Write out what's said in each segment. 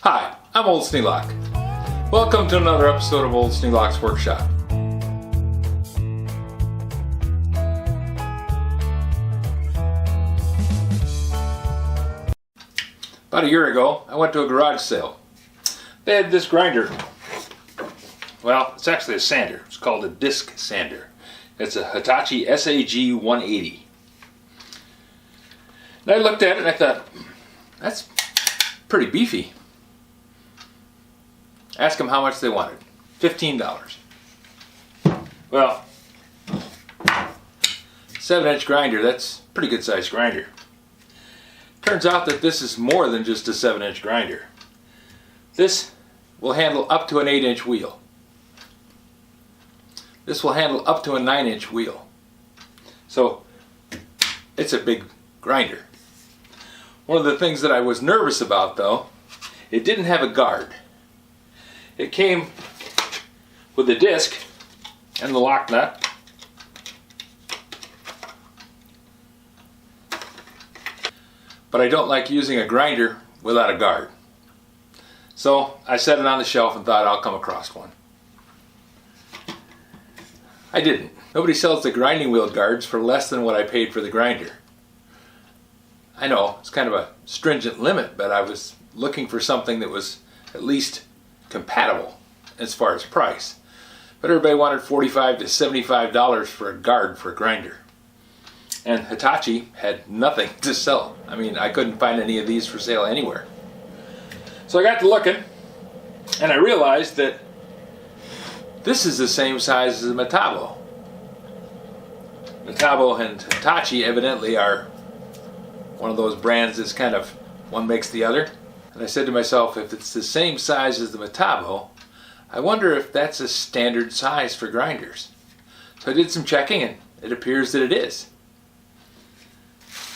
Hi, I'm Old Sneelock. Welcome to another episode of Old Sneelock's Workshop. About a year ago, I went to a garage sale. They had this grinder. Well, it's actually a sander. It's called a Disc Sander. It's a Hitachi SAG-180. And I looked at it and I thought, that's pretty beefy. Asked them how much they wanted. $15. Well, 7-inch grinder, that's a pretty good sized grinder. Turns out that this is more than just a 7-inch grinder. This will handle up to an 8-inch wheel. This will handle up to a 9-inch wheel. So, it's a big grinder. One of the things that I was nervous about though, it didn't have a guard. It came with a disc and the lock nut. But I don't like using a grinder without a guard. So I set it on the shelf and thought I'll come across one. I didn't. Nobody sells the grinding wheel guards for less than what I paid for the grinder. I know, it's kind of a stringent limit, but I was looking for something that was at least compatible as far as price. But everybody wanted $45 to $75 for a guard for a grinder. And Hitachi had nothing to sell. I mean, I couldn't find any of these for sale anywhere. So I got to looking, and I realized that this is the same size as a Metabo. Metabo and Hitachi evidently are one of those brands that's kind of, one makes the other. And I said to myself, if it's the same size as the Metabo, I wonder if that's a standard size for grinders. So I did some checking and it appears that it is.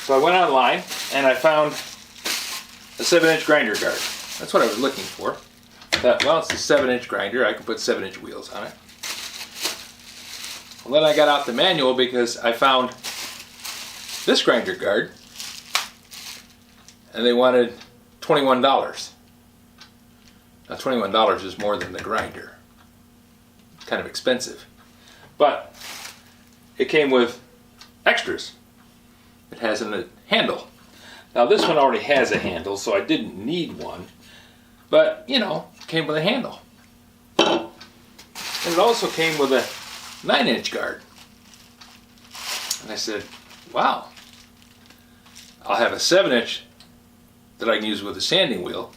So I went online and I found a 7-inch grinder guard. That's what I was looking for. I thought, well, it's a 7-inch grinder, I can put 7-inch wheels on it. Well, then I got out the manual because I found this grinder guard and they wanted $21. Now $21 is more than the grinder. It's kind of expensive. But it came with extras. It has a handle. Now this one already has a handle, so I didn't need one. But, you know, it came with a handle. And it also came with a 9-inch guard. And I said, wow. I'll have a 7-inch that I can use with a sanding wheel.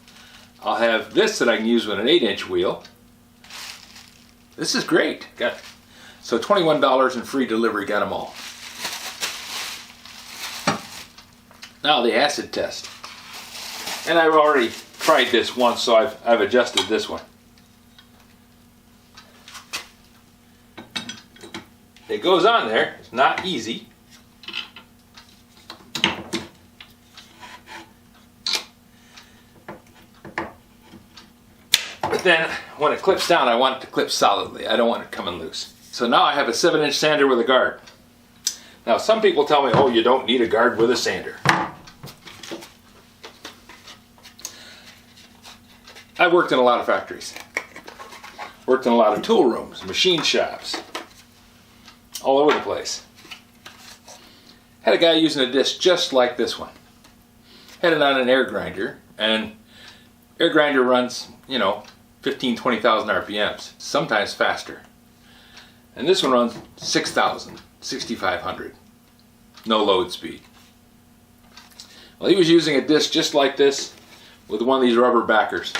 I'll have this that I can use with an 8-inch wheel. This is great. So $21 and free delivery got them all. Now the acid test. And I've already tried this once, so I've adjusted this one. It goes on there. It's not easy. But then when it clips down, I want it to clip solidly. I don't want it coming loose. So now I have a 7-inch sander with a guard. Now some people tell me, oh, you don't need a guard with a sander. I've worked in a lot of factories. Worked in a lot of tool rooms, machine shops, all over the place. Had a guy using a disc just like this one. Had it on an air grinder, and air grinder runs, 15,000, 20,000 RPMs, sometimes faster. And this one runs 6,000, 6,500. No load speed. Well, he was using a disc just like this with one of these rubber backers.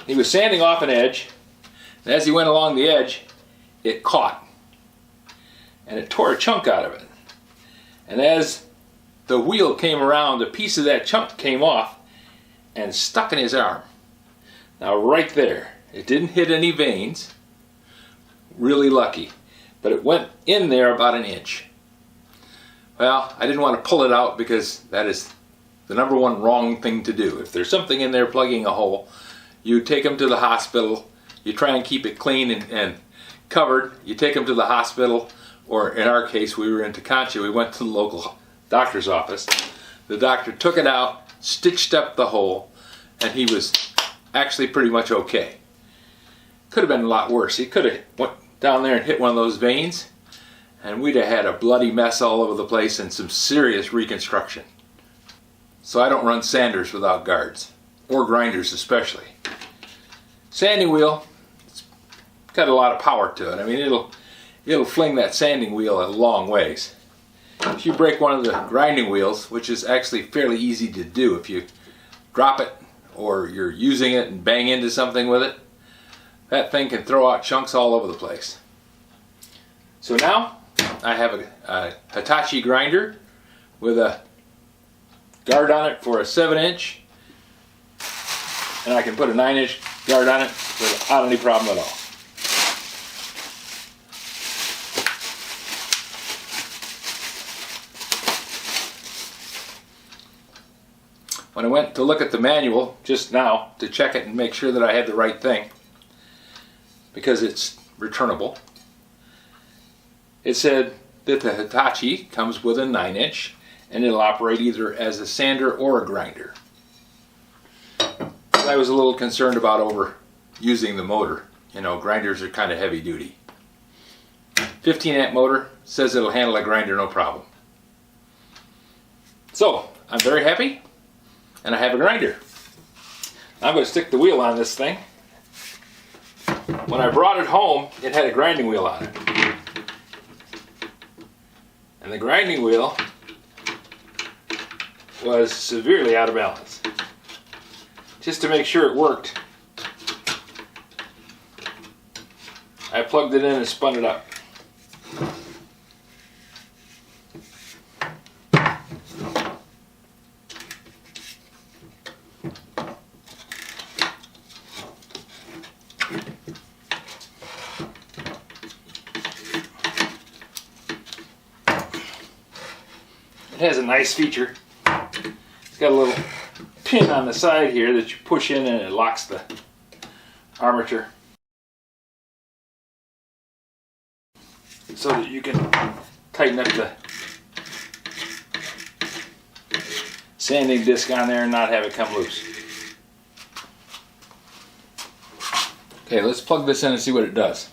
He was sanding off an edge, and as he went along the edge, it caught. And it tore a chunk out of it. And as the wheel came around, a piece of that chunk came off and stuck in his arm. Now right there, it didn't hit any veins. Really lucky. But it went in there about an inch. Well, I didn't want to pull it out because that is the number one wrong thing to do. If there's something in there plugging a hole, you take them to the hospital, you try and keep it clean and covered, you take them to the hospital, or in our case, we were in Teconcha, we went to the local doctor's office. The doctor took it out, stitched up the hole, and he was actually pretty much okay. Could have been a lot worse. He could have went down there and hit one of those veins, and we'd have had a bloody mess all over the place and some serious reconstruction. So I don't run sanders without guards, or grinders especially. Sanding wheel, it's got a lot of power to it. I mean, it'll fling that sanding wheel a long ways. If you break one of the grinding wheels, which is actually fairly easy to do, if you drop it or you're using it and bang into something with it, that thing can throw out chunks all over the place. So now I have a Hitachi grinder with a guard on it for a 7-inch, and I can put a 9-inch guard on it without any problem at all. When I went to look at the manual just now to check it and make sure that I had the right thing, because it's returnable, it said that the Hitachi comes with a 9-inch and it'll operate either as a sander or a grinder. I was a little concerned about overusing the motor. You know, grinders are kind of heavy duty. 15-amp motor says it'll handle a grinder no problem. So I'm very happy, and I have a grinder. I'm going to stick the wheel on this thing. When I brought it home, it had a grinding wheel on it. And the grinding wheel was severely out of balance. Just to make sure it worked, I plugged it in and spun it up. It has a nice feature. It's got a little pin on the side here that you push in and it locks the armature so that you can tighten up the sanding disc on there and not have it come loose. Okay, let's plug this in and see what it does.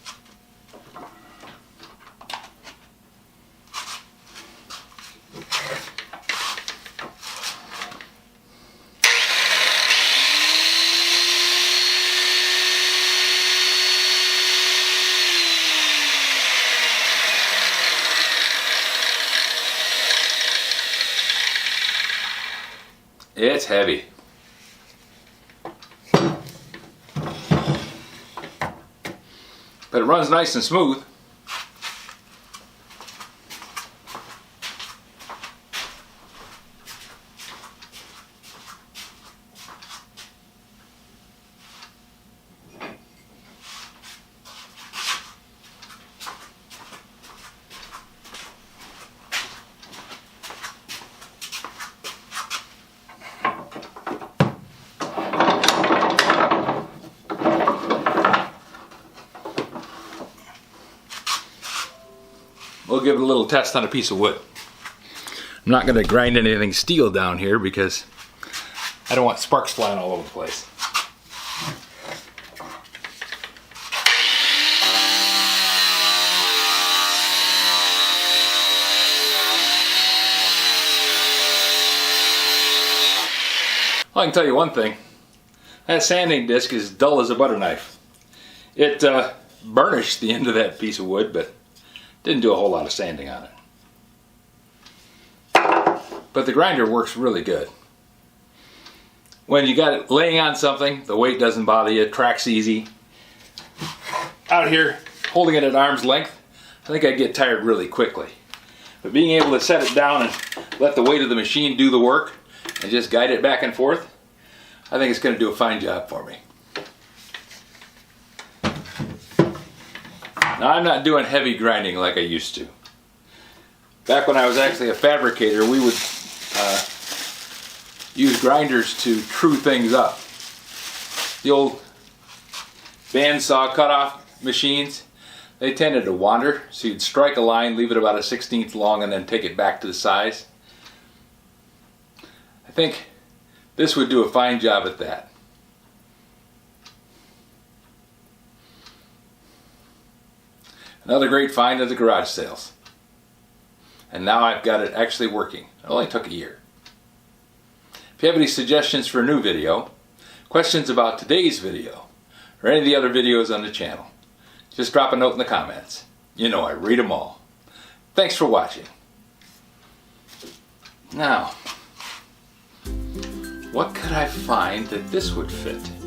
It's heavy. But it runs nice and smooth. We'll give it a little test on a piece of wood. I'm not going to grind anything steel down here because I don't want sparks flying all over the place. Well, I can tell you one thing. That sanding disc is dull as a butter knife. It burnished the end of that piece of wood, but didn't do a whole lot of sanding on it. But the grinder works really good. When you got it laying on something, the weight doesn't bother you, it tracks easy. Out here, holding it at arm's length, I think I'd get tired really quickly. But being able to set it down and let the weight of the machine do the work and just guide it back and forth, I think it's going to do a fine job for me. Now, I'm not doing heavy grinding like I used to. Back when I was actually a fabricator, we would use grinders to true things up. The old bandsaw cutoff machines, they tended to wander, so you'd strike a line, leave it about a 1/16 long, and then take it back to the size. I think This would do a fine job at that. Another great find at the garage sales. And now I've got it actually working. It only took a year. If you have any suggestions for a new video, questions about today's video, or any of the other videos on the channel, just drop a note in the comments. You know I read them all. Thanks for watching. Now, what could I find that this would fit?